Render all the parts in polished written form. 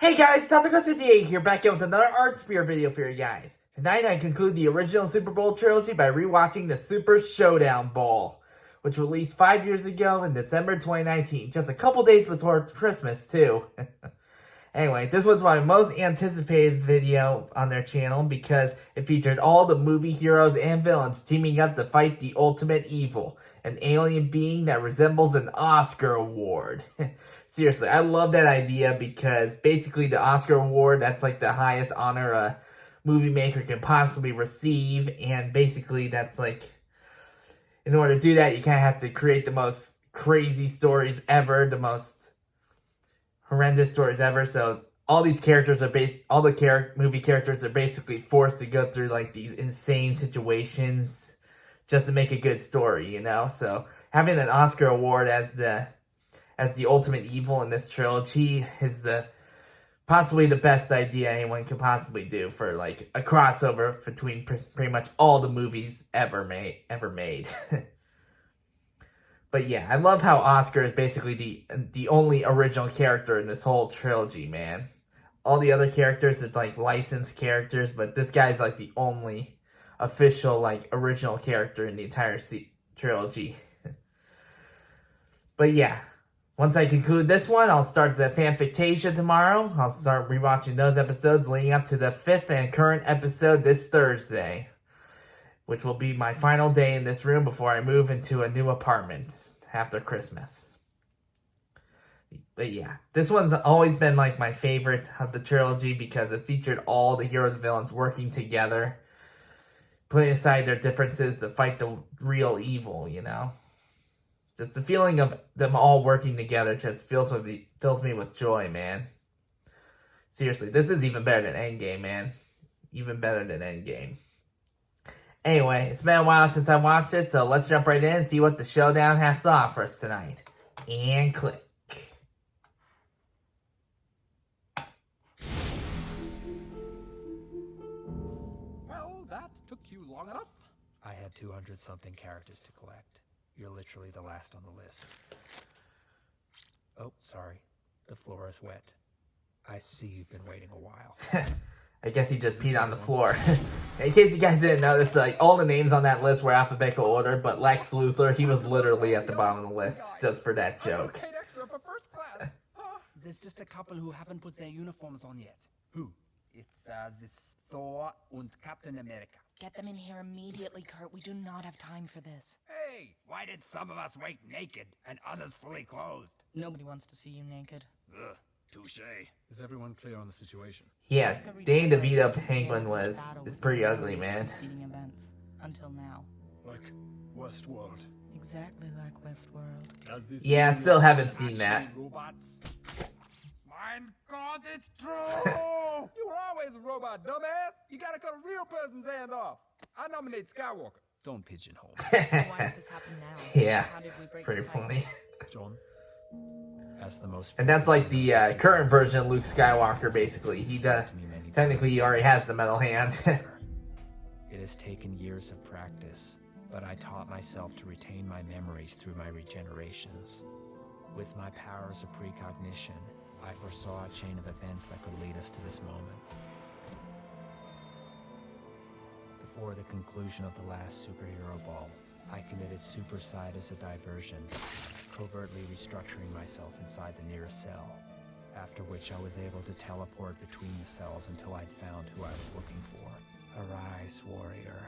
Hey guys, Tatsuko58 here, back in with another ArtSpear video for you guys. Tonight I conclude the original Super Bowl trilogy by rewatching the Super-Showdown-BOWL, which released 5 years ago in December 2019, just a couple days before Christmas too. Anyway, this was my most anticipated video on their channel because it featured all the movie heroes and villains teaming up to fight the ultimate evil, an alien being that resembles an Oscar award. Seriously, I love that idea because basically the Oscar award, that's like the highest honor a movie maker can possibly receive, and basically that's like, in order to do that, you kind of have to create the most crazy stories ever, the most horrendous stories ever. So all these characters are movie characters are basically forced to go through like these insane situations just to make a good story, you know? So having an Oscar award as the ultimate evil in this trilogy is possibly the best idea anyone could possibly do for like a crossover between pretty much all the movies ever made. But yeah, I love how Oscar is basically the only original character in this whole trilogy, man. All the other characters are like licensed characters, but this guy's like the only official like original character in the entire trilogy. But yeah, once I conclude this one, I'll start the Fanfictasia tomorrow. I'll start rewatching those episodes leading up to the 5th and current episode this Thursday, which will be my final day in this room before I move into a new apartment after Christmas. But yeah, this one's always been like my favorite of the trilogy because it featured all the heroes and villains working together, putting aside their differences to fight the real evil, you know? Just the feeling of them all working together just fills me with joy, man. Seriously, this is even better than Endgame, man. Even better than Endgame. Anyway, it's been a while since I watched it, so let's jump right in and see what the showdown has to offer us tonight. And click. Well, that took you long enough. I had 200-something characters to collect. You're literally the last on the list. Oh, sorry. The floor is wet. I see you've been waiting a while. I guess he just peed on the floor. In case you guys didn't notice, like all the names on that list were alphabetical order, but Lex Luthor, he was literally at the bottom of the list just for that joke. Paid extra for first class. There's just a couple who haven't put their uniforms on yet. Who? It's this Thor and Captain America. Get them in here immediately, Kurt. We do not have time for this. Hey, why did some of us wake naked and others fully clothed? Nobody wants to see you naked. Ugh, touche. Is everyone clear on the situation? Yeah, Danny DeVito Penguin is pretty ugly, man. Preceding events until now. Like Westworld. Exactly like Westworld. Yeah, still haven't seen that. Robots. Mein God, it's true! You were always a robot, dumbass. You gotta cut a real person's hand off. I nominate Skywalker. Don't pigeonhole. So why is this happening now? Yeah, How did we break pretty the cycle? funny. John, as the most... And that's like the current version of Luke Skywalker, basically. Technically, he already has the metal hand. It has taken years of practice, but I taught myself to retain my memories through my regenerations. With my powers of precognition, I foresaw a chain of events that could lead us to this moment. Before the conclusion of the last superhero ball, I committed supercide as a diversion, covertly restructuring myself inside the nearest cell, after which I was able to teleport between the cells until I'd found who I was looking for. Arise, warrior.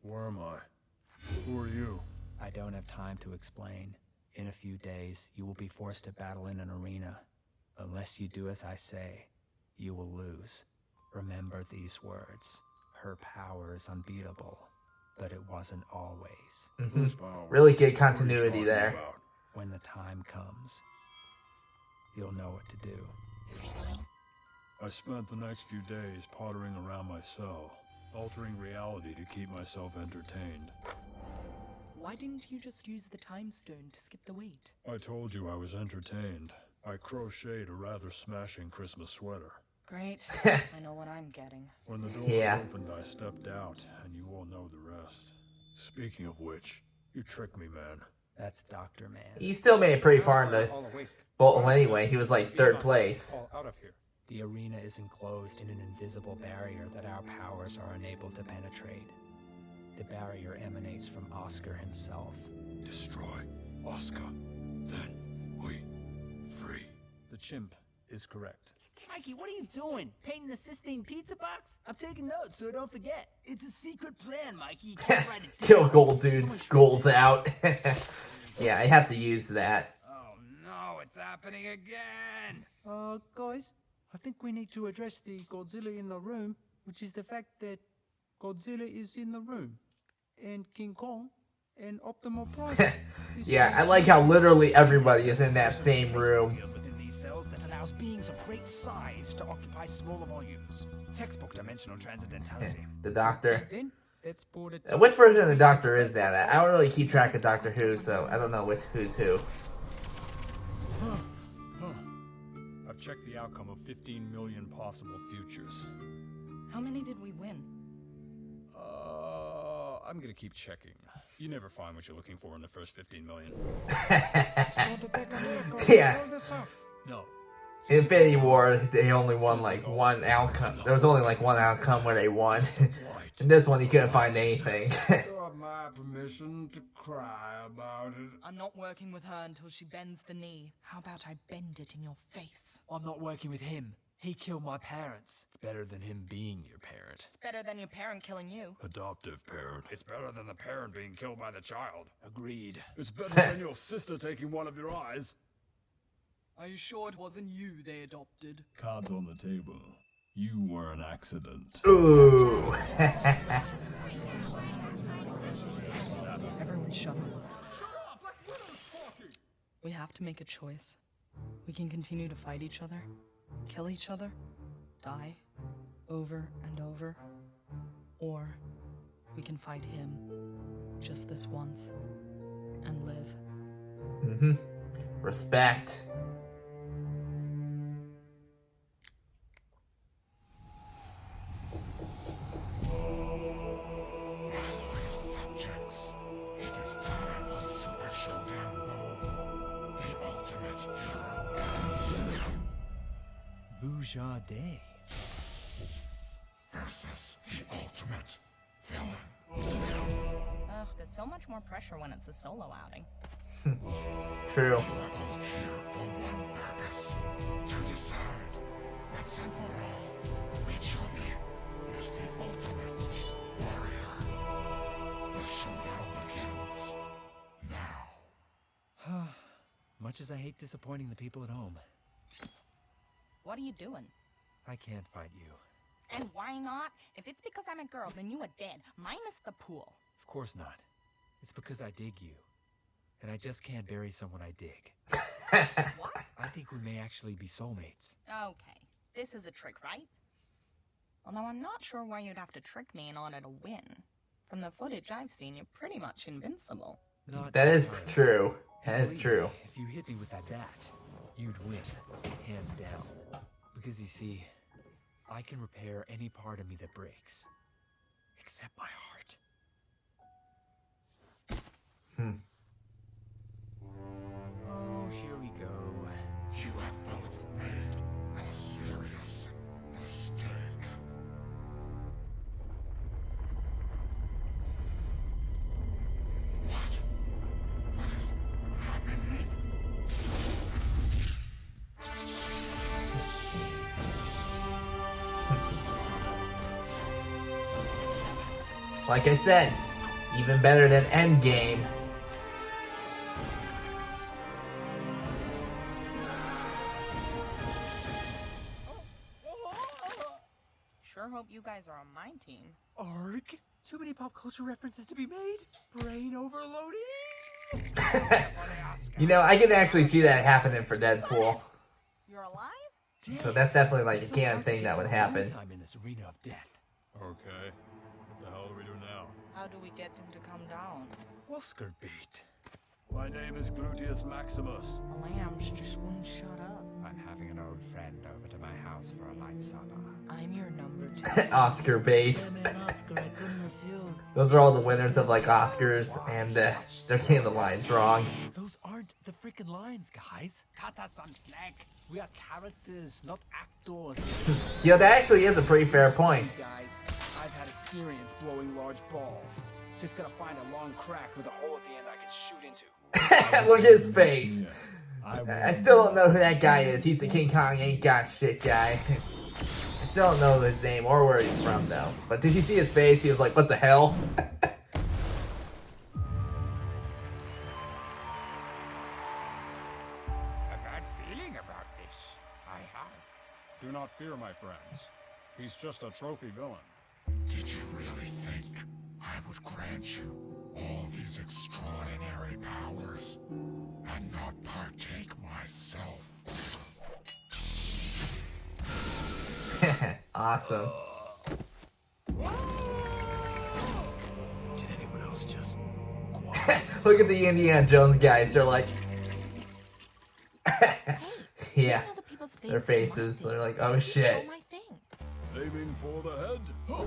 Where am I? Who are you? I don't have time to explain. In a few days, you will be forced to battle in an arena. Unless you do as I say, you will lose. Remember these words. Her power is unbeatable, but it wasn't always. Mhm. Power? Really good What are you continuity talking there. about? When the time comes, you'll know what to do. I spent the next few days pottering around my cell, altering reality to keep myself entertained. Why didn't you just use the time stone to skip the wait? I told you I was entertained. I crocheted a rather smashing Christmas sweater. Great. I know what I'm getting. When the door Yeah. opened, I stepped out, and you all know the rest. Speaking of which, you tricked me, man. That's Dr. Man. He still made it pretty far in All awake. Well, anyway, he was like third place. All out of here. The arena is enclosed in an invisible barrier that our powers are unable to penetrate. The barrier emanates from Oscar himself. Destroy Oscar, then we free. The chimp is correct. Mikey, what are you doing? Painting a Sistine pizza box? I'm taking notes so I don't forget. It's a secret plan, Mikey. You can't write it down. Kill Gold Dude skulls out. Yeah, I have to use that. Oh no, it's happening again. Guys, I think we need to address the Godzilla in the room, which is the fact that Godzilla is in the room, and King Kong, and Optimal Prime. Yeah, I like how literally everybody is in that same room. Within these cells that allows beings of great size to occupy smaller volumes. Textbook dimensional transcendentality. The Doctor. Then, that's border. Which version of the Doctor is that? I don't really keep track of Doctor Who, so I don't know who's who. I've checked the outcome of 15 million possible futures. How many did we win? I'm gonna keep checking. You never find what you're looking for in the first 15 million. Yeah. No. In Infinity War, they only won like one outcome. There was only like one outcome where they won. In this one, he couldn't find anything. You have my permission to cry about it. I'm not working with her until she bends the knee. How about I bend it in your face? I'm not working with him. He killed my parents. It's better than him being your parent. It's better than your parent killing you. Adoptive parent. It's better than the parent being killed by the child. Agreed. It's better than your sister taking one of your eyes. Are you sure it wasn't you they adopted? Cards on the table. You were an accident. Ooh. Everyone shut up. We have to make a choice. We can continue to fight each other, kill each other, die, over and over. Or we can fight him, just this once, and live. Respect. Subjects, it is time for Super Showdown-BOWL, the ultimate hero. Vujade. Versus the ultimate villain. Ugh, there's so much more pressure when it's a solo outing. True. You are both here for one purpose, to decide, once and for all, which of you is the ultimate warrior. The showdown begins now. Much as I hate disappointing the people at home, What are you doing? I can't fight you. And why not? If it's because I'm a girl, then you are dead, minus the pool. Of course not. It's because I dig you. And I just can't bury someone I dig. What? I think we may actually be soulmates. Okay, this is a trick, right? Although I'm not sure why you'd have to trick me in order to win. From the footage I've seen, you're pretty much invincible. Not That is entirely. true. That is Believe true. me, if you hit me with that bat, you'd win, hands down. Because you see, I can repair any part of me that breaks. Except my heart. Oh, here we go. You have both made a serious mistake. What is happening? Like I said, even better than Endgame. Sure hope you guys are on my team. Arg? Too many pop culture references to be made? Brain overloading? You know, I can actually see that happening for Deadpool. You're alive? So that's definitely like a It's so canon hard to thing get that would some happen. time in this arena of death. Okay. What the hell do we do now? How do we get him to come down? Oscar bait. My name is Gluteus Maximus. The lambs just wouldn't shut up. I'm having an old friend over to my house for a light supper. I'm your number 2. Oscar bait. Yeah, man, Oscar, I couldn't refuse. Those are all the winners of like Oscars, and they're getting the lines wrong. Those aren't the freaking lines, guys. Cut us some slack. We are characters, not actors. Yo, that actually is a pretty fair point. Guys, I've had experience blowing large balls. Just gotta find a long crack with a hole at the end I can shoot into. Look at his face. I I still don't know who that guy is. He's the King Kong ain't got shit guy. I still don't know his name or where he's from though. But did you see his face? He was like, what the hell? A bad feeling about this. I have. Do not fear, my friends. He's just a trophy villain. Did you really think I would grant you all these extraordinary powers and not partake myself? Awesome. Did anyone else just... Look at the Indiana Jones guys. They're like, yeah, Other people's their things is my faces. thing. They're like, oh You shit. stole my thing. Aiming for the head. Huh.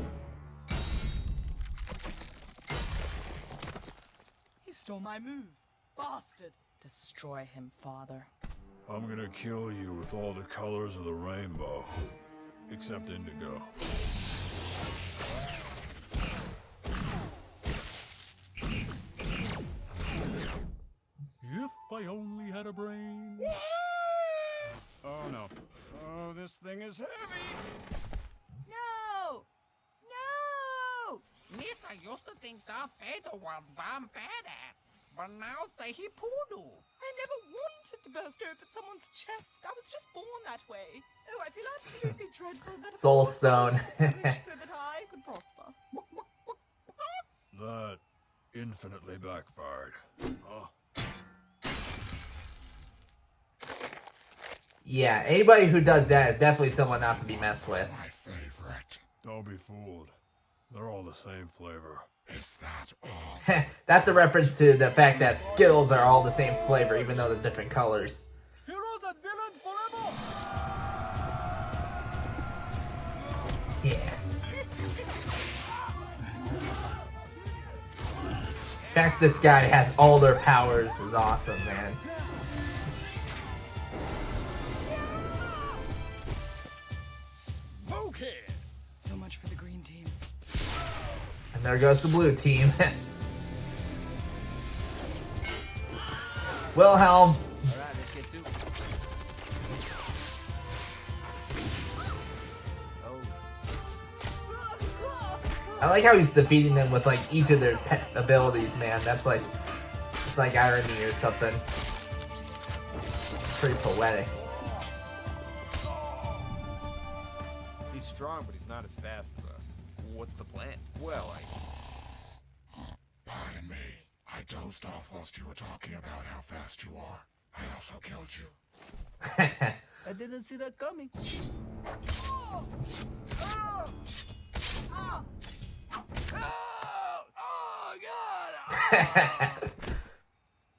He stole my move. Bastard. Destroy him, father. I'm gonna kill you with all the colors of the rainbow. Except indigo. If I only had a brain. Oh no. Oh, this thing is heavy. No! No! Mister used to think Darth Vader was damn badass, but now say he poodoo. I never wanted to burst open someone's chest. I was just born that way. Oh, I feel absolutely dreadful that Soul Stone. I wish so that I could prosper. That infinitely backfired. Huh? Yeah, anybody who does that is definitely someone not to be messed with. My favorite. Don't be fooled. They're all the same flavor. Is that all? That's a reference to the fact that Skittles are all the same flavor, even though they're different colors. Heroes and villains forever! Yeah. The fact this guy has all their powers is awesome, man. Okay. So much for the green team. And there goes the blue team. Wilhelm. Alright, let's get to it. Oh. I like how he's defeating them with like each of their pet abilities, man. That's like, it's like irony or something. Pretty poetic. He's strong, but he's not as fast as us. What's the plan? Well, Pardon me. I dozed off whilst you were talking about how fast you are. I also killed you. I didn't see that coming. Oh, God!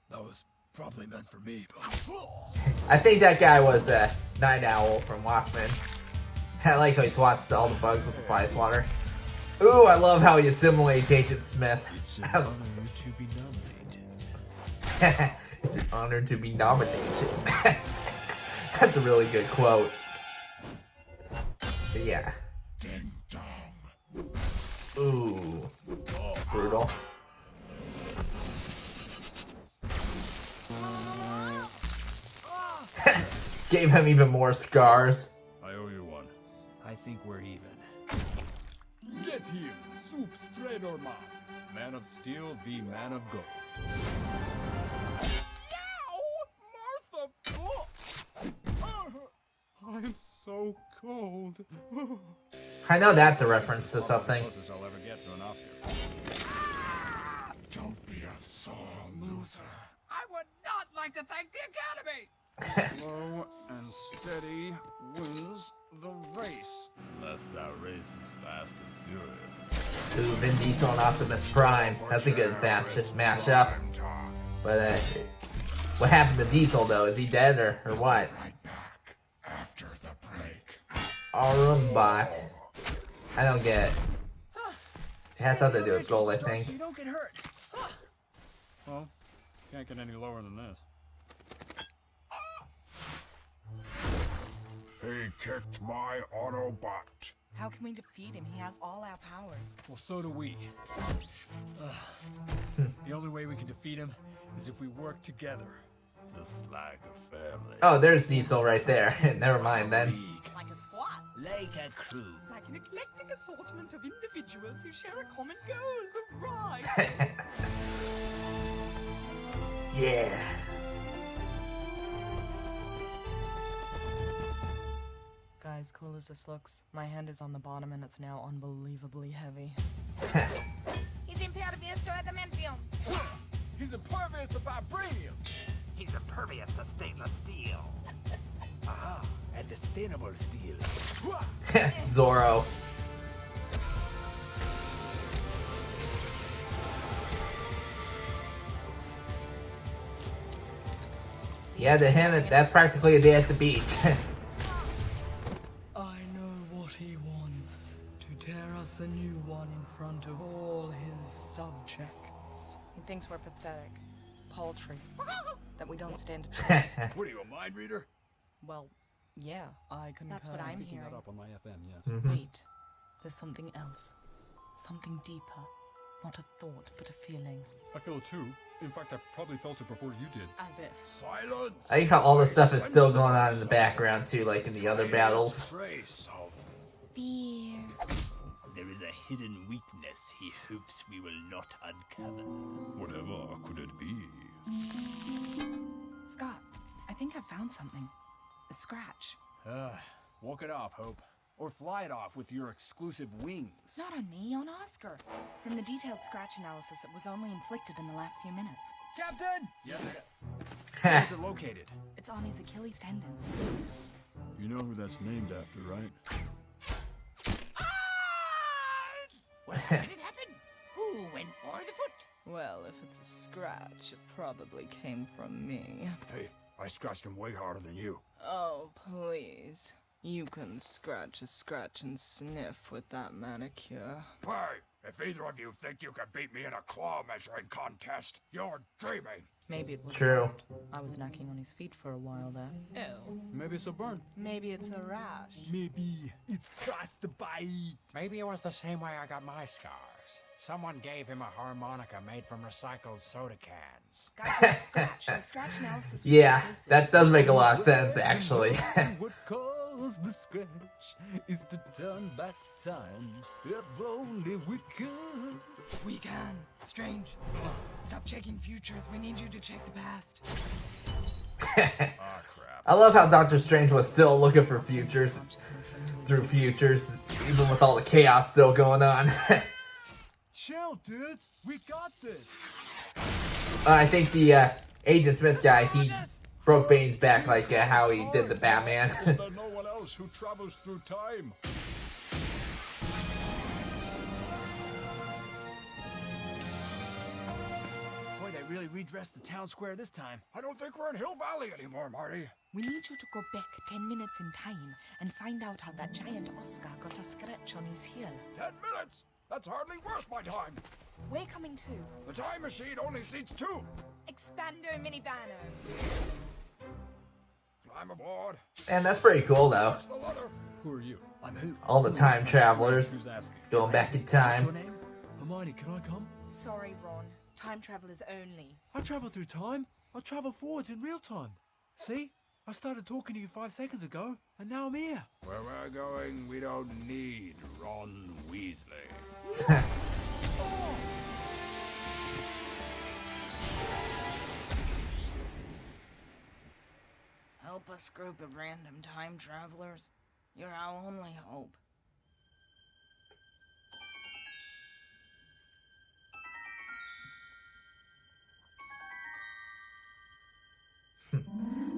That was probably meant for me, but... I think that guy was a Night Owl from Watchmen. I like how he swats all the bugs with the fly swatter. Ooh, I love how he assimilates Agent Smith. It's an honor to be nominated. It's an honor to be nominated. That's a really good quote. But yeah. Ding dong. Ooh. Brutal. Gave him even more scars. I owe you one. I think we're even. Get here, Soup Strader Man. Man of Steel v Man of Gold. Yow! Martha! I'm so cold. I know that's a reference to something. Closest I'll ever get to an Oscar. Don't be a sore loser. I would not like to thank the Academy. Slow and steady wins the race. Unless that race is fast and furious. Ooh, Vin Diesel and Optimus Prime. That's a good mashup. But what happened to Diesel though? Is he dead or what? Right back. after the break. Arumbot. I don't get it. It has something to do with gold, I think. You don't get hurt. Well, can't get any lower than this. He kicked my Autobot. How can we defeat him? He has all our powers. Well, so do we. The only way we can defeat him is if we work together. Just like a family. Oh, there's Diesel right there. Never mind then. Like a squad. Like a crew. Like an eclectic assortment of individuals who share a common goal. Hurrah! Yeah. Guys, cool as this looks, my hand is on the bottom and it's now unbelievably heavy. He's impervious to adamantium. He's impervious to vibranium. He's impervious to stainless steel. Aha, and sustainable steel. Zorro. Yeah, to him, that's practically a day at the beach. I know what he wants. To tear us a new one in front of all his subjects. He thinks we're pathetic, paltry, that we don't stand a chance. What are you, a mind reader? Well, yeah, I concur. That's what I'm hearing. Up on my FM, yes. Wait, there's something else. Something deeper. Not a thought, but a feeling. I feel it too. In fact, I probably felt it before you did. As if. Silence. I like how all this stuff is still going on in the background too, like in the other battles. Trace of Fear. There is a hidden weakness he hopes we will not uncover. Whatever could it be? Scott, I think I found something. A scratch. Walk it off, Hope. Or fly it off with your exclusive wings. Not on me, on Oscar. From the detailed scratch analysis, it was only inflicted in the last few minutes. Captain! Yes. Where is it located? It's on his Achilles tendon. You know who that's named after, right? How did it happen? Who went for the foot? Well, if it's a scratch, it probably came from me. Hey, I scratched him way harder than you. Oh, please. You can scratch a scratch and sniff with that manicure. Hey, if either of you think you can beat me in a claw measuring contest, you're dreaming. Maybe it was True. burned. I was knocking on his feet for a while there. Ew. Maybe it's a burn. Maybe it's a rash. Maybe it's frostbite. Maybe it was the same way I got my scars. Someone gave him a harmonica made from recycled soda cans. Guys, it's a scratch. The scratch analysis was Yeah, conclusive. that does make a lot of sense, actually. What caused the scratch is to turn back time. If only we could. We can. Strange. Stop checking futures. We need you to check the past. I love how Doctor Strange was still looking for futures through futures, even with all the chaos still going on. Chill, dudes. We got this. I think the Agent Smith guy, he broke Bane's back like how he did the Batman. Is there no one else who travels through time? Boy, they really redressed the town square this time. I don't think we're in Hill Valley anymore, Marty. We need you to go back 10 minutes in time and find out how that giant Oscar got a scratch on his heel. 10 minutes? That's hardly worth my time. We're coming too. The time machine only seats 2. Expando minivano. Climb aboard. And that's pretty cool, though. That's the letter. Who are you? I'm who? All the time travelers Who's asking? going back in What's your time. name? Hermione, can I come? Sorry, Ron. Time travelers only. I travel through time. I travel forwards in real time. See? I started talking to you 5 seconds ago, and now I'm here. Where we're going, we don't need Ron Weasley. Help us, group of random time travelers. You're our only hope.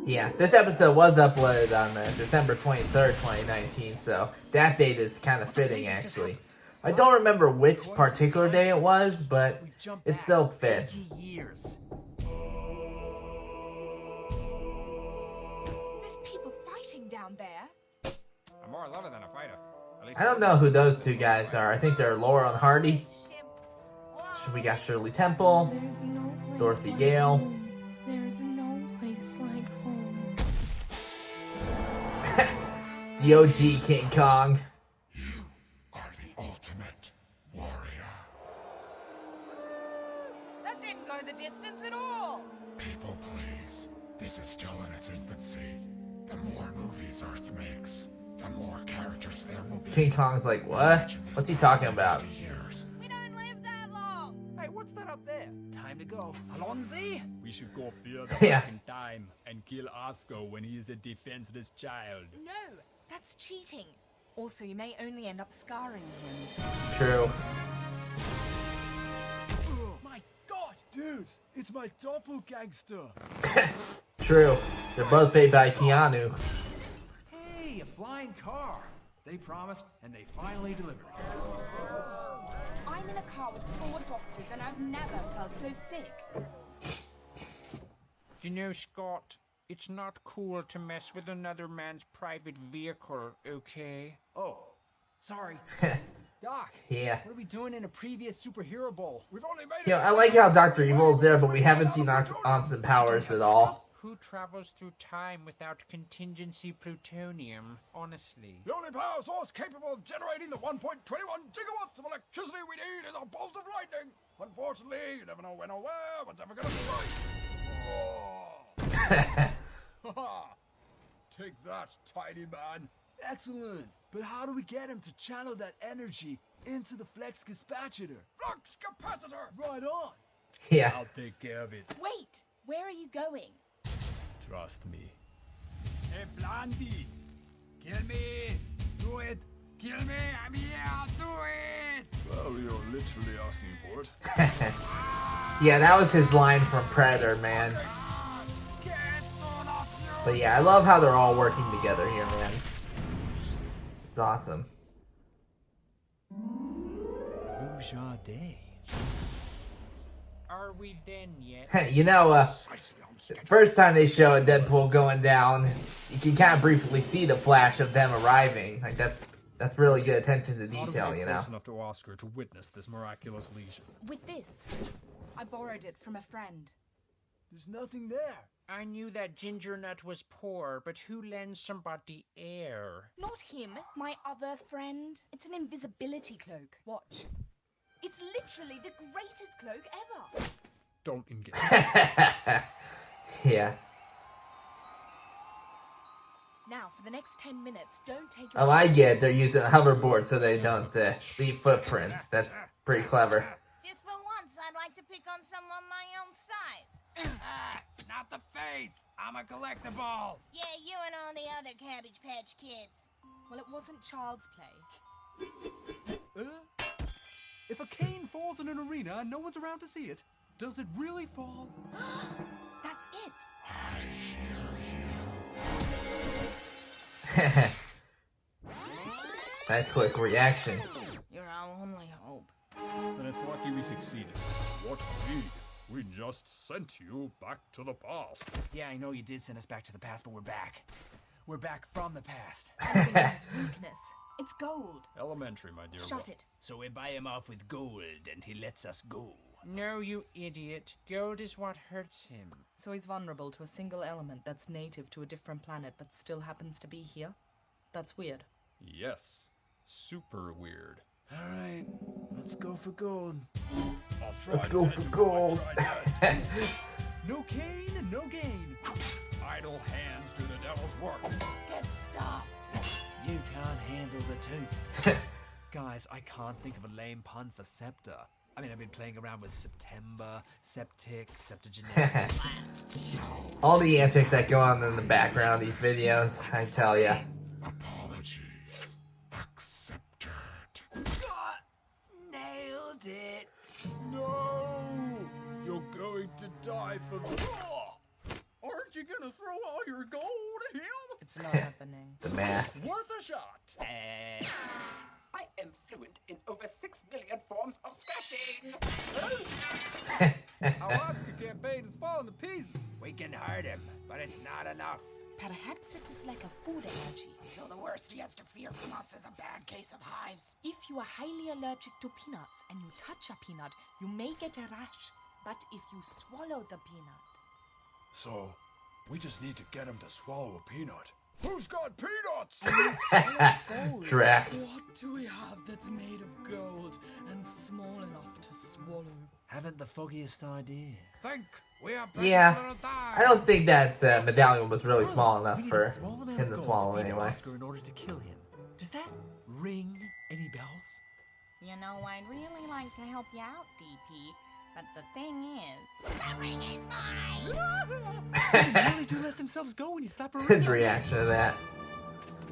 Yeah, this episode was uploaded on December 23rd, 2019, so that date is kind of fitting, actually. I don't remember which particular day it was, but it still fits. Years. There's people fighting down there. I'm more a lover than a fighter. At least I don't know who those two guys are. I think they're Laura and Hardy. We got Shirley Temple, There's no place Dorothy like Gale. home. There's no place like home. The OG King Kong. You are the ultimate warrior. That didn't go the distance at all. People, please. This is still in its infancy. The more movies Earth makes, the more characters there will be. King Kong's like, what? What's he talking about? Years. We don't live that long. Hey, what's that up there? Time to go. Alonzi? We should go fear the Yeah. fucking time and kill Oscar when he is a defenseless child. No, that's cheating. Also, you may only end up scarring him. True. Oh, my God! Dudes, it's my doppelgangster. True. They're both paid by Keanu. Hey, a flying car. They promised, and they finally delivered. I'm in a car with 4 doctors, and I've never felt so sick. You know, Scott, it's not cool to mess with another man's private vehicle, okay? Oh, sorry. Doc, Yeah. what are we doing in a previous superhero bowl? We've only made You know, I like how Dr. Evil is there, but we haven't seen Austin Powers at all. Who travels through time without contingency plutonium, honestly? The only power source capable of generating the 1.21 gigawatts of electricity we need is a bolt of lightning. Unfortunately, you never know when or where one's ever gonna strike. Oh. Take that, tiny man. Excellent. But how do we get him to channel that energy into the Flex capacitor? Flux capacitor! Right on. Yeah. I'll take care of it. Wait, where are you going? Trust me. Hey, Blondie! Kill me! Do it! Kill me! I'm here! I'll do it! Well, you're literally asking for it. Yeah, that was his line from Predator, man. But yeah, I love how they're all working together here, man. It's awesome. Vujade. Are we then yet? You know, first time they show a Deadpool going down, you can kind of briefly see the flash of them arriving. Like, that's really good attention to detail, you know? Close enough to Oscar to witness this miraculous lesion. With this. I borrowed it from a friend. There's nothing there. I knew that Ginger Nut was poor, but who lends somebody air? Not him, my other friend. It's an invisibility cloak. Watch. It's literally the greatest cloak ever. Don't engage. Yeah. Now, for the next 10 minutes, don't take your... Oh, I get it. They're using a hoverboard so they don't leave footprints. That's pretty clever. Just for once, I'd like to pick on someone my own size. Not the face. I'm a collectible. Yeah, you and all the other Cabbage Patch Kids. Well, it wasn't child's play. If a cane falls in an arena and no one's around to see it, does it really fall? That's it. Nice quick reaction. You're our only hope. Then it's lucky we succeeded. What we? We just sent you back to the past. Yeah, I know you did send us back to the past, but we're back. We're back from the past. Everything has weakness. It's gold. Elementary, my dear. Shut it. So we buy him off with gold, and he lets us go. No, you idiot. Gold is what hurts him. So he's vulnerable to a single element that's native to a different planet but still happens to be here? That's weird. Yes. Super weird. All right, let's go for gold. I'll try Let's go dead, for you gold. might try dead. No cane, no gain. Idle hands do the devil's work. Get stuffed. You can't handle the truth. Guys, I can't think of a lame pun for scepter. I mean, I've been playing around with September, Septic, Septuagenarian. All the antics that go on in the background of these videos, I tell ya. Apology accepted. Nailed it. No! You're going to die for this. Aren't you gonna throw all your gold at him? It's not happening. The mask. Worth a shot. I am fluent in over 6 million forms of scratching. Our Oscar campaign is falling to pieces. We can hurt him, but it's not enough. Perhaps it is like a food allergy. So the worst he has to fear from us is a bad case of hives. If you are highly allergic to peanuts and you touch a peanut, you may get a rash. But if you swallow the peanut... So, we just need to get him to swallow a peanut. Who's got peanuts? Drax. What do we have that's made of gold and small enough to swallow? Haven't the foggiest idea. Think. We have Yeah, I don't think that medallion was really small enough for him to swallow anyway. Oscar in order to kill him. Does that ring any bells? You know, I'd really like to help you out, DP. But the thing is... The ring is mine! They really do let themselves go when you slap a ring. His reaction to that.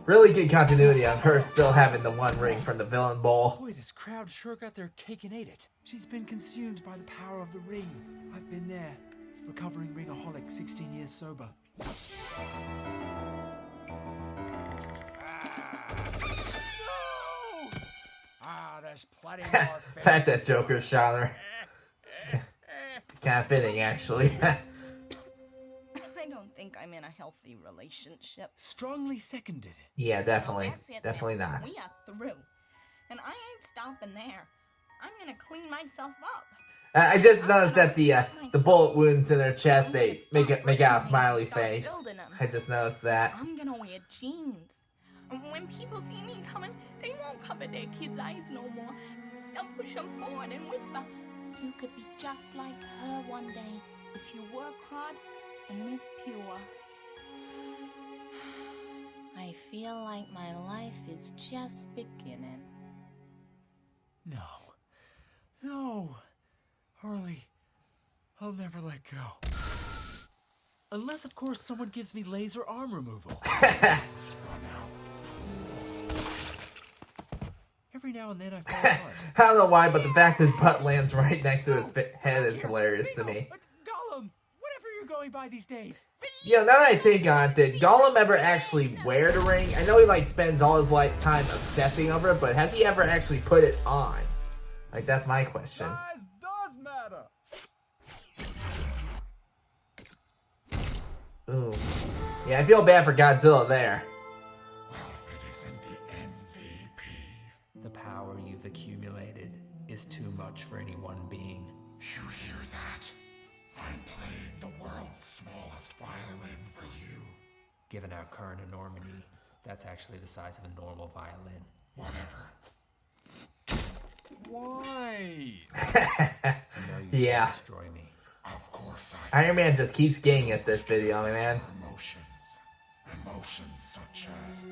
Really good continuity on her still having the one ring from the villain bowl. Boy, this crowd sure got their cake and ate it. She's been consumed by the power of the ring. I've been there. Recovering ringaholic, 16 years sober. No! Ah, there's plenty more. Fact that Joker shot her. Kind of fitting, actually. I don't think I'm in a healthy relationship. Strongly seconded. Yeah, definitely. Well, that's it Definitely then. not. We are through. And I ain't stopping there. I'm gonna clean myself up. I just noticed that the bullet wounds in her chest, they make out a smiley face. I just noticed that. I'm gonna wear jeans. And when people see me coming, they won't cover their kids' eyes no more. They'll push them forward and whisper, "You could be just like her one day if you work hard and live pure." I feel like my life is just beginning. No. No. Harley, I'll never let go. Unless, of course, someone gives me laser arm removal. Every now and then I fall apart. I don't know why, but the fact his butt lands right next to his head is hilarious to me. Gollum, whatever you're going by these days. Yeah, now that I think on it, did Gollum ever actually wear the ring? I know he like spends all his time obsessing over it, but has he ever actually put it on? Like, that's my question. Size does matter. Ooh. Yeah, I feel bad for Godzilla there. Well, if it isn't the MVP. The power you've accumulated is too much for any one being. You hear that? I'm playing the world's smallest violin for you. Given our current enormity, that's actually the size of a normal violin. Whatever. Why? Yeah. Destroy me. Of course Iron Man just keeps getting at this video, man. Emotions such as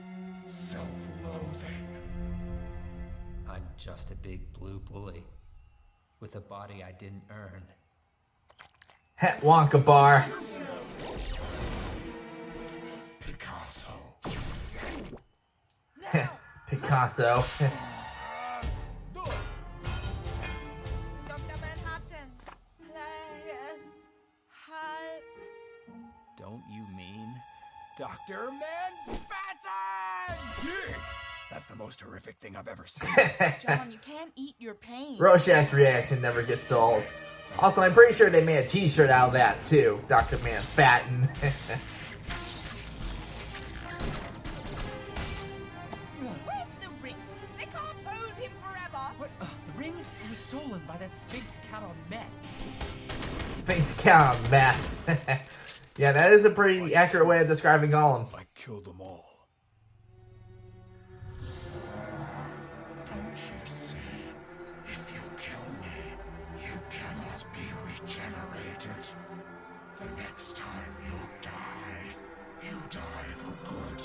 self-loathing. I'm just a big blue bully with a body I didn't earn. Wonka bar. Picasso. Picasso. Don't you mean Dr. Manfattan! That's the most horrific thing I've ever seen. John, you can't eat your pain. Rorschach's reaction never gets old. Also, I'm pretty sure they made a t-shirt out of that too. Dr. Manfattan. Where's the ring? They can't hold him forever. What? The ring was stolen by that Sphinx cat on meth. Things count on math. Yeah, that is a pretty accurate way of describing Gollum. I killed them all. Don't you see? If you kill me, you cannot be regenerated. The next time you die for good.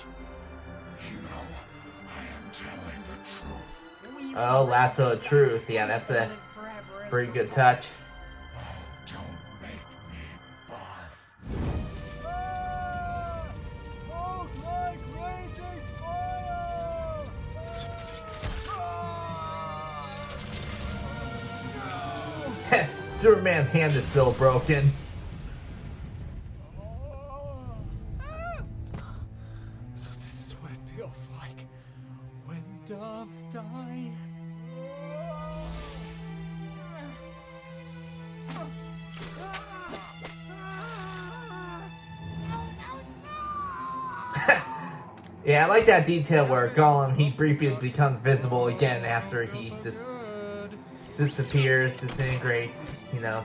You know, I am telling the truth. Oh, lasso of truth. Yeah, that's a pretty good touch. Don't make me barf. Smoke like raging fire! Superman's hand is still broken. So this is what it feels like when doves die. Yeah, I like that detail where Gollum, he briefly becomes visible again after he disappears, disintegrates, you know.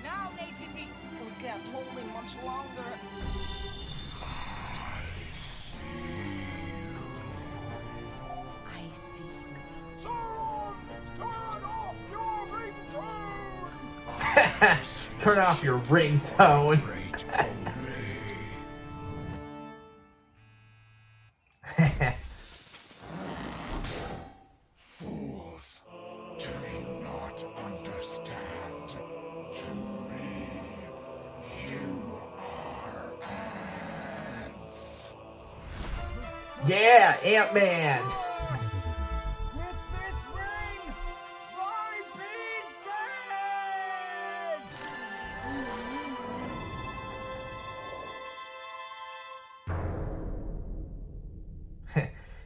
Now, Natity, we can't hold him much longer. I see. Sauron, turn off your ringtone! Turn off your ringtone. Fools, do you not understand? To me, you are ants. Yeah, Ant-Man. With this ring, I be dead!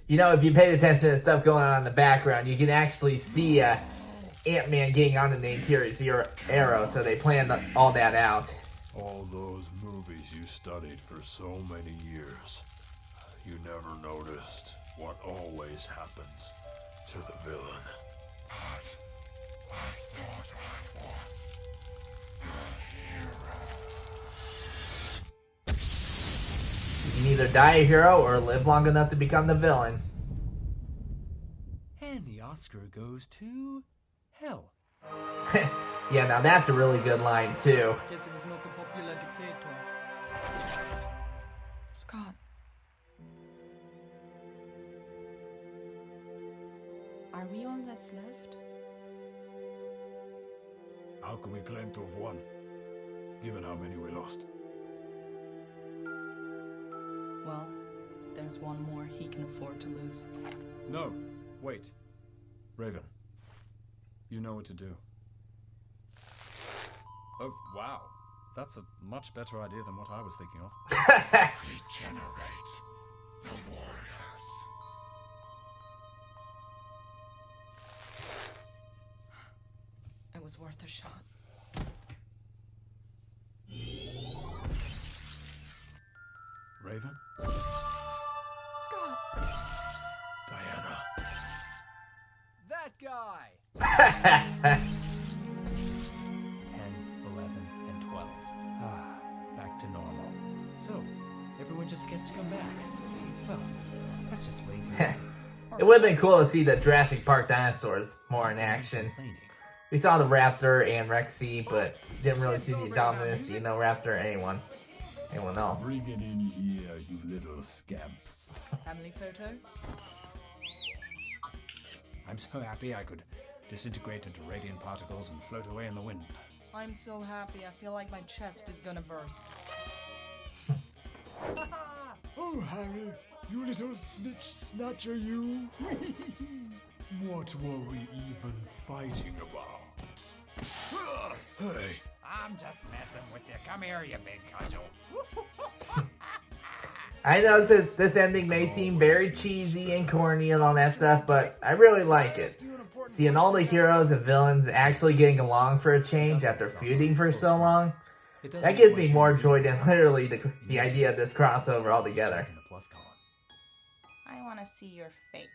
You know, if you paid attention to stuff going on in the background, you can actually see Ant-Man getting on in the interior arrow, so they planned all that out. All those movies you studied for so many years, you never noticed what always happens to the villain. But I thought I was the hero. You can either die a hero or live long enough to become the villain. And the Oscar goes to hell. Yeah, now that's a really good line, too. Guess he was not a popular dictator. Scott. Are we all that's left? How can we claim to have won, given how many we lost? Well, there's one more he can afford to lose. No, wait. Raven, you know what to do. Oh, wow. That's a much better idea than what I was thinking of. Regenerate the warriors. It was worth a shot. Raven? Scott! Diana. That guy! 10, 11, and 12. Ah, back to normal. So, everyone just gets to come back. Well, that's just lazy. It would have been cool to see the Jurassic Park dinosaurs more in action. We saw the Raptor and Rexy, but didn't really see the Indominus, Raptor, or anyone else. Bring it in here, you little scamps. Family photo? I'm so happy I could disintegrate into radiant particles and float away in the wind. I'm so happy. I feel like my chest is gonna burst. Oh, Harry, you little snitch snatcher, you. What were we even fighting about? Hey. I'm just messing with you. Come here, you big cudgel. I know this ending may seem very cheesy and corny and all that stuff, but I really like it. Seeing all the heroes and villains actually getting along for a change after feuding for so long, that gives me more joy than literally the idea of this crossover altogether. I want to see your face.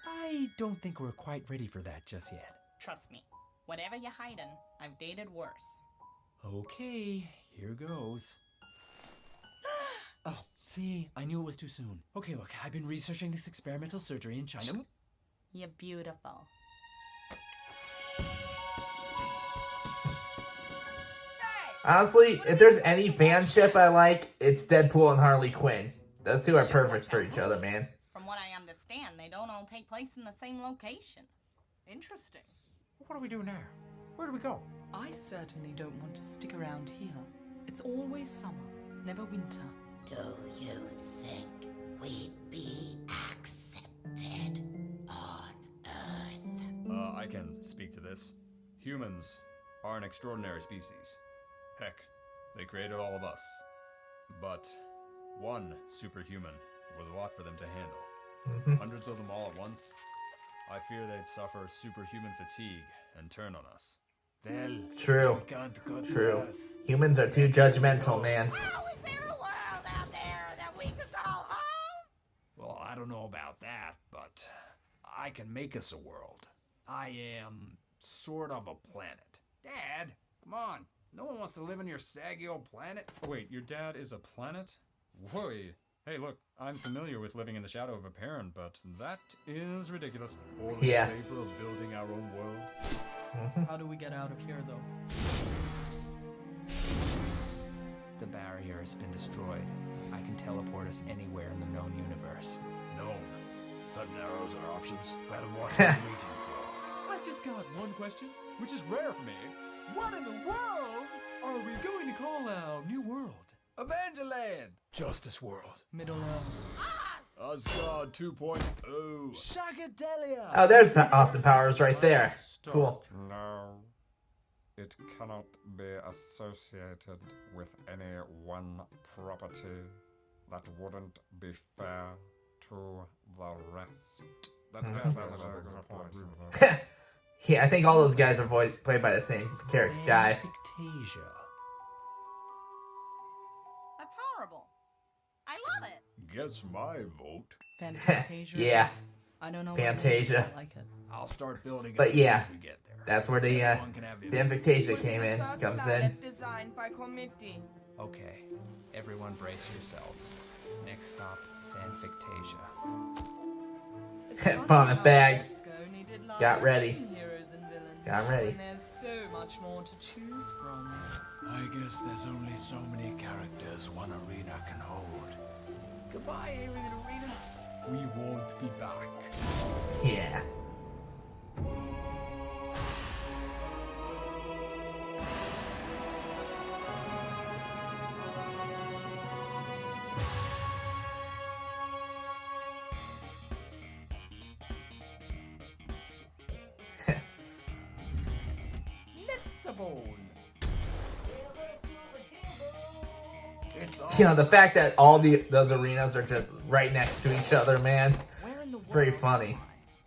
I don't think we're quite ready for that just yet. Trust me. Whatever you're hiding, I've dated worse. Okay, here goes. Oh, see, I knew it was too soon. Okay, look, I've been researching this experimental surgery in China. You're beautiful. Honestly, if there's any fanship I like, it's Deadpool and Harley Quinn. Those two are perfect for each other, man. From what I understand, they don't all take place in the same location. Interesting. What do we do now? Where do we go? I certainly don't want to stick around here. It's always summer, never winter. Do you think we'd be accepted on Earth? I can speak to this. Humans are an extraordinary species. Heck, they created all of us. But one superhuman was a lot for them to handle. Hundreds of them all at once. I fear they'd suffer superhuman fatigue and turn on us. True. Humans are too judgmental, man. How is there a world out there that we could call home? I don't know about that, but I can make us a world. I am sort of a planet. Dad, come on. No one wants to live on your saggy old planet. Oh, wait, your dad is a planet? Whoa. Hey, look, I'm familiar with living in the shadow of a parent, but that is ridiculous. All in Yeah. favor of building our own world. How do we get out of here, though? The barrier has been destroyed. I can teleport us anywhere in the known universe. No. That narrows our options. Well, what are we waiting for? I just got one question, which is rare for me. What in the world are we going to call our new world? Evangeland! Justice World. Middle Earth. Asgard 2.0. Psychedelia! Oh, there's Austin Powers right there. Cool. No. It cannot be associated with any one property. That wouldn't be fair to the rest. That's a good point. Yeah, I think all those guys are played by the same character guy. Fanfictasia. That's horrible. I love it. Gets my vote. Fanfictasia. Yeah. I don't know. Fantasia. I like it. I'll start building it But as yeah, soon as we get there. that's where the Everyone can have Fanfictasia came in, comes in. Designed by committee. Okay, everyone brace yourselves. Next stop, Fanfictasia. Found a bag. Got ready. Got ready. And there's so much more to choose from. I guess there's only so many characters one arena can hold. Goodbye, Alien Arena. We won't be back. Yeah. You know, the fact that all those arenas are just right next to each other, man, it's pretty funny.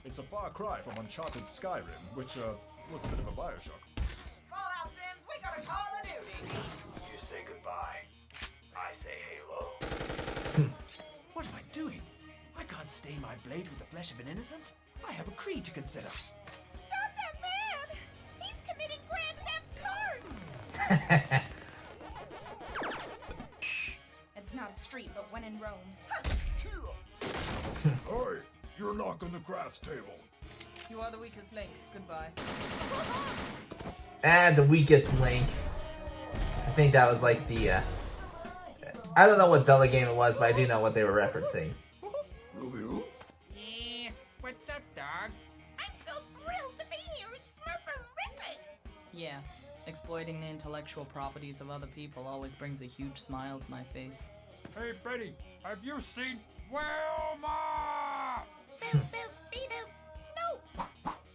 It's a far cry from Uncharted Skyrim, which was a bit of a Bioshock. Fallout Sims, we gotta call a duty. You say goodbye. I say Halo. What am I doing? I can't stain my blade with the flesh of an innocent. I have a creed to consider. Stop that man! He's committing Grand Theft Card! It's not a street, but when in Rome. Hey, you're knocking the crafts table. You are the weakest link. Goodbye. And the weakest link. I think that was like the, I don't know what Zelda game it was, but I do know what they were referencing. Yeah, what's up, dog? I'm so thrilled to be here. It's smurferific. Yeah, exploiting the intellectual properties of other people always brings a huge smile to my face. Hey, Betty, have you seen Wilma? Boop, boop, beep, boop. No!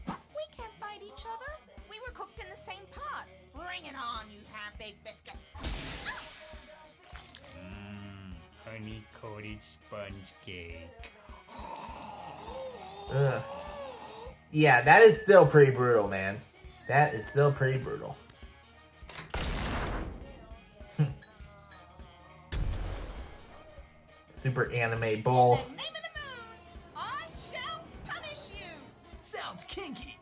We can't fight each other. We were cooked in the same pot. Bring it on, you half-baked biscuits. Honey-coated sponge cake. Ugh. Yeah, that is still pretty brutal, man. That is still pretty brutal. Super Anime Bowl. In the name of the moon, I shall punish you. Sounds kinky.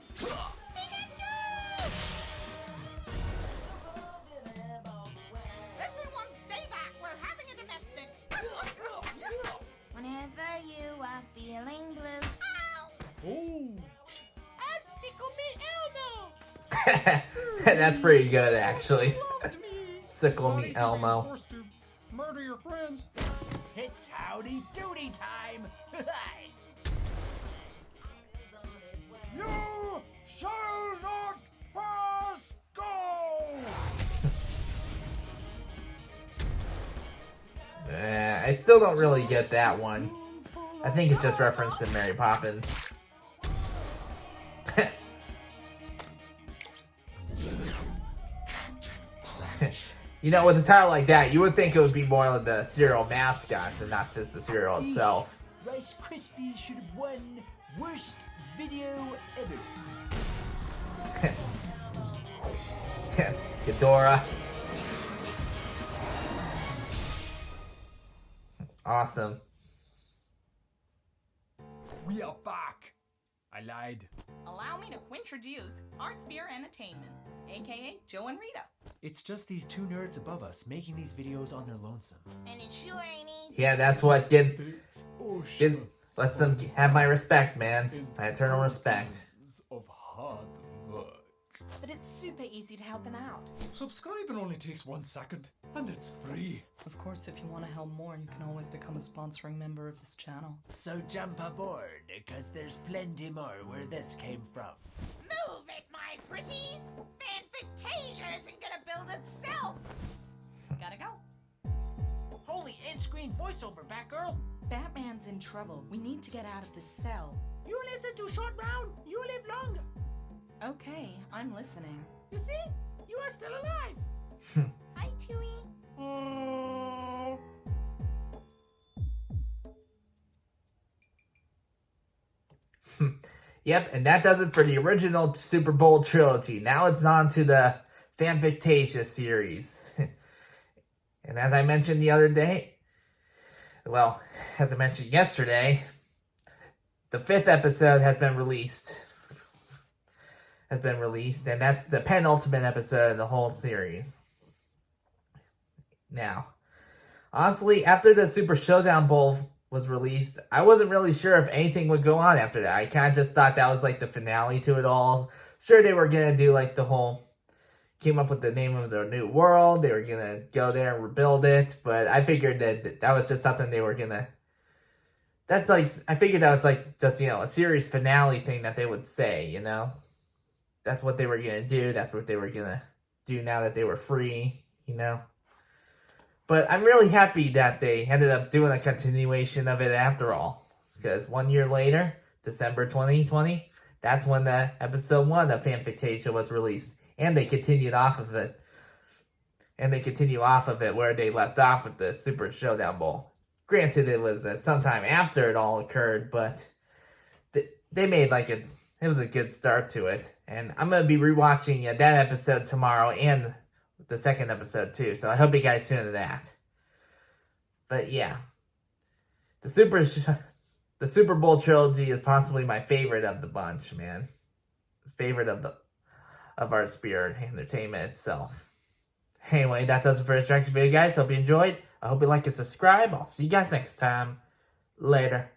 Everyone stay back. We're having a domestic. Whenever you are feeling blue. Ow! Ooh. Obstacle me Elmo. That's pretty good, actually. Sickle me Elmo. Forced to murder your friends. It's howdy doody time. You shall not pass go! I still don't really get that one. I think it's just referenced in Mary Poppins. You know, with a title like that, you would think it would be more of the cereal mascots and not just the cereal itself. Rice Krispies should have won worst video ever. Ghidorah. Awesome. We are back. I lied. Allow me to introduce ArtSpear Entertainment, aka Joe and Rita. It's just these two nerds above us making these videos on their lonesome. And it sure ain't easy. Yeah, that's what lets them have my respect, man. My eternal respect. Of hard work. But it's super easy to help them out. Subscribing only takes 1 second, and it's free. Of course, if you want to help more, you can always become a sponsoring member of this channel. So jump aboard, because there's plenty more where this came from. Move it, my pretties! Fanfictasia isn't gonna build itself! Gotta go. Holy end-screen voiceover, Batgirl! Batman's in trouble. We need to get out of this cell. You listen to Short Round, you live longer. Okay, I'm listening. You see? You are still alive. Hi, Chewie. Yep, and that does it for the original Super Bowl trilogy. Now it's on to the Fanfictasia series. And as I mentioned the other day, well, as I mentioned yesterday, the 5th episode has been released. And that's the penultimate episode of the whole series. Now, honestly, after the Super Showdown Bowl was released, I wasn't really sure if anything would go on after that. I kind of just thought that was like the finale to it all. Sure, they were going to do like the whole, came up with the name of their new world. They were going to go there and rebuild it. But I figured that was just something they were going to, I figured that was like just, a series finale thing that they would say, That's what they were going to do. That's what they were going to do now that they were free, But I'm really happy that they ended up doing a continuation of it after all. Because 1 year later, December 2020, that's when the episode 1 of Fanfictasia was released. And they continued off of it. And they continue off of it where they left off with the Super Showdown Bowl. Granted, it was sometime after it all occurred, but they made it was a good start to it. And I'm going to be rewatching that episode tomorrow and the 2nd episode too. So I hope you guys tune into that. But yeah. The Super Bowl trilogy is possibly my favorite of the bunch, man. Favorite of ArtSpear Entertainment itself. Anyway, that does it for this reaction video, guys. Hope you enjoyed. I hope you like and subscribe. I'll see you guys next time. Later.